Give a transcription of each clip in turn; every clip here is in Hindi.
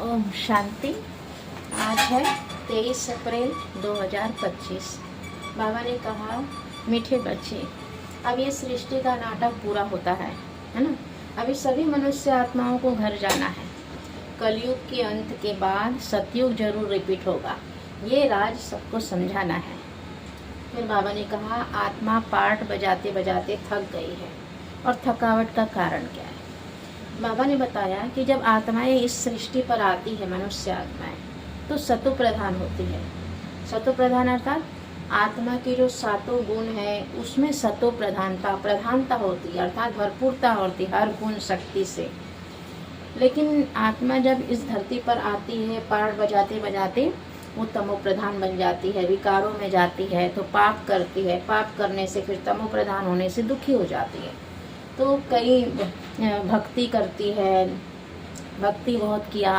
ओम शांति। आज है 23 अप्रैल 2025। बाबा ने कहा, मीठे बच्चे, अब ये सृष्टि का नाटक पूरा होता है ना। अभी सभी मनुष्य आत्माओं को घर जाना है। कलयुग के अंत के बाद सतयुग जरूर रिपीट होगा। ये राज सबको समझाना है। फिर बाबा ने कहा, आत्मा पार्ट बजाते बजाते थक गई है और थकावट का कारण क्या है। बाबा ने बताया कि जब आत्माएं इस सृष्टि पर आती है, मनुष्य आत्माएं, तो सतो प्रधान होती है। सतो प्रधान अर्थात आत्मा की जो सातों गुण है उसमें सतो प्रधानता होती है, अर्थात भरपूरता होती है हर गुण शक्ति से। लेकिन आत्मा जब इस धरती पर आती है, पार्ट बजाते बजाते वो तमो प्रधान बन जाती है, विकारों में जाती है, तो पाप करती है। पाप करने से फिर तमो प्रधान होने से दुखी हो जाती है। तो कई भक्ति करती है, भक्ति बहुत किया,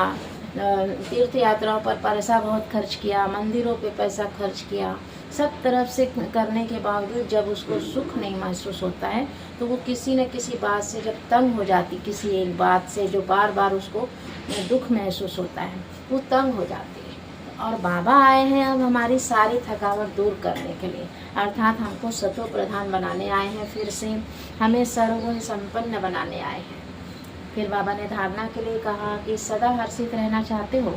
तीर्थ यात्राओं पर पैसा बहुत खर्च किया, मंदिरों पे पैसा खर्च किया, सब तरफ से करने के बावजूद जब उसको सुख नहीं महसूस होता है, तो वो किसी न किसी बात से जब तंग हो जाती, किसी एक बात से जो बार बार उसको दुख महसूस होता है, वो तंग हो जाती है। और बाबा आए हैं अब हमारी सारी थकावट दूर करने के लिए, अर्थात हमको सतो प्रधान बनाने आए हैं। फिर से हमें सर्वगुण संपन्न बनाने आए हैं। फिर बाबा ने धारणा के लिए कहा कि सदा हर्षित रहना चाहते हो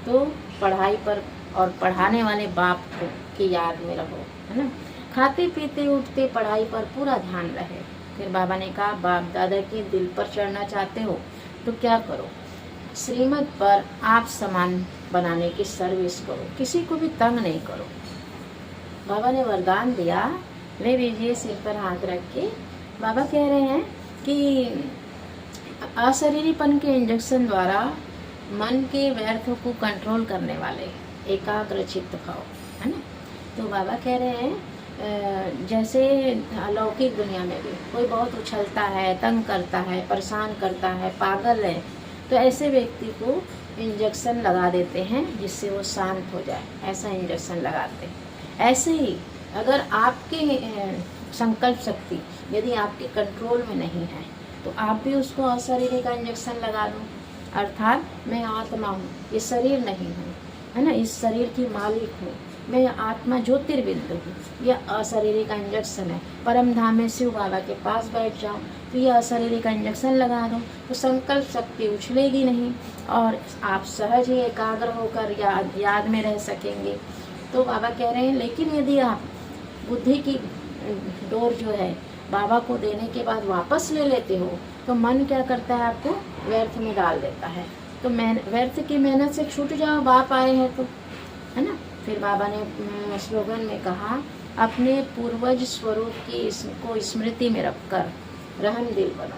तो पढ़ाई पर और पढ़ाने वाले बाप को की याद में रहो, है ना। खाते पीते उठते पढ़ाई पर पूरा ध्यान रहे। फिर बाबा ने कहा, बाप दादा के दिल पर चढ़ना चाहते हो तो क्या करो, श्रीमत पर आप समान बनाने की सर्विस करो, किसी को भी तंग नहीं करो। बाबा ने वरदान दिया, ले लीजिए सिर पर हाथ रख के। बाबा कह रहे हैं कि अशरीरीपन के इंजेक्शन द्वारा मन के व्यर्थों को कंट्रोल करने वाले एकाग्र चित्त भाव, है ना। तो बाबा कह रहे हैं जैसे अलौकिक दुनिया में भी कोई बहुत उछलता है, तंग करता है, परेशान करता है, पागल है, तो ऐसे व्यक्ति को इंजेक्शन लगा देते हैं जिससे वो शांत हो जाए। ऐसा इंजेक्शन लगाते हैं। ऐसे ही अगर आपके संकल्प शक्ति यदि आपके कंट्रोल में नहीं है तो आप भी उसको अशरीरी का इंजेक्शन लगा दो, अर्थात मैं आत्मा हूँ, ये शरीर नहीं हूँ, है ना, इस शरीर की मालिक हूँ, मैं आत्मा ज्योतिर्बिंदु हूँ। यह अशरीरी का इंजेक्शन है। परम धाम में शिव बाबा के पास बैठ जाओ तो यह अशरीरी का इंजेक्शन लगा दो, तो संकल्प शक्ति उछलेगी नहीं और आप सहज ही एकाग्र होकर याद में रह सकेंगे। तो बाबा कह रहे हैं, लेकिन यदि आप बुद्धि की डोर जो है बाबा को देने के बाद वापस ले लेते हो तो मन क्या करता है, आपको व्यर्थ में डाल देता है। तो व्यर्थ की मेहनत से छूट जाओ, बाप आए हैं तो, है ना। फिर बाबा ने स्लोगन में कहा, अपने पूर्वज स्वरूप की को स्मृति में रखकर रहम दिल बनो।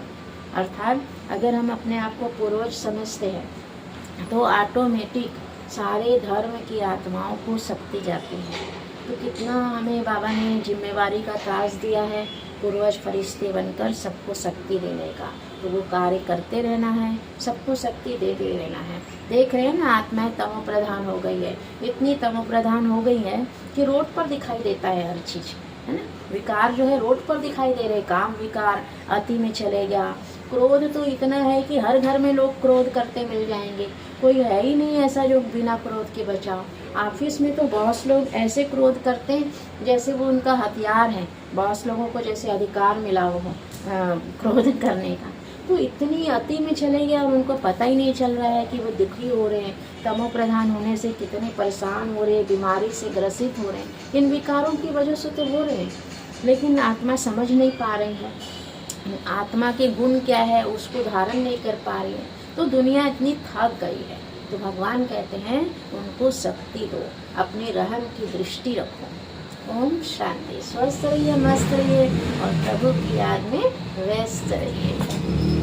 अर्थात अगर हम अपने आप को पूर्वज समझते हैं तो ऑटोमेटिक सारे धर्म की आत्माओं को शक्ति जाती है। तो कितना हमें बाबा ने जिम्मेवारी का ताज दिया है, पूर्वज फरिश्ते बनकर सबको शक्ति देने का। तो वो कार्य करते रहना है, सबको शक्ति देते रहना है। देख रहे हैं ना, आत्माएं तमो प्रधान हो गई है, इतनी तमो प्रधान हो गई है कि रोड पर दिखाई देता है हर चीज़, है ना। विकार जो है रोड पर दिखाई दे रहे, काम विकार अति में चले गया। क्रोध तो इतना है कि हर घर में लोग क्रोध करते मिल जाएंगे, कोई है ही नहीं ऐसा जो बिना क्रोध के बचाओ। ऑफिस में तो बॉस लोग ऐसे क्रोध करते हैं जैसे वो उनका हथियार है, बॉस लोगों को जैसे अधिकार मिला हो क्रोध करने का। तो इतनी अति में चले गए और उनको पता ही नहीं चल रहा है कि वो दुखी हो रहे हैं, तमो प्रधान होने से कितने परेशान हो रहे हैं, बीमारी से ग्रसित हो रहे हैं। इन विकारों की वजह से तो हो रहे हैं, लेकिन आत्मा समझ नहीं पा रही है, आत्मा के गुण क्या है उसको धारण नहीं कर पा रही है। तो दुनिया इतनी थक गई है। तो भगवान कहते हैं उनको शक्ति दो, अपने रहम की दृष्टि रखो। ओम शांति। स्वस्थ रहिए, मस्त रहिए और प्रभु की याद में व्यस्त रहिए।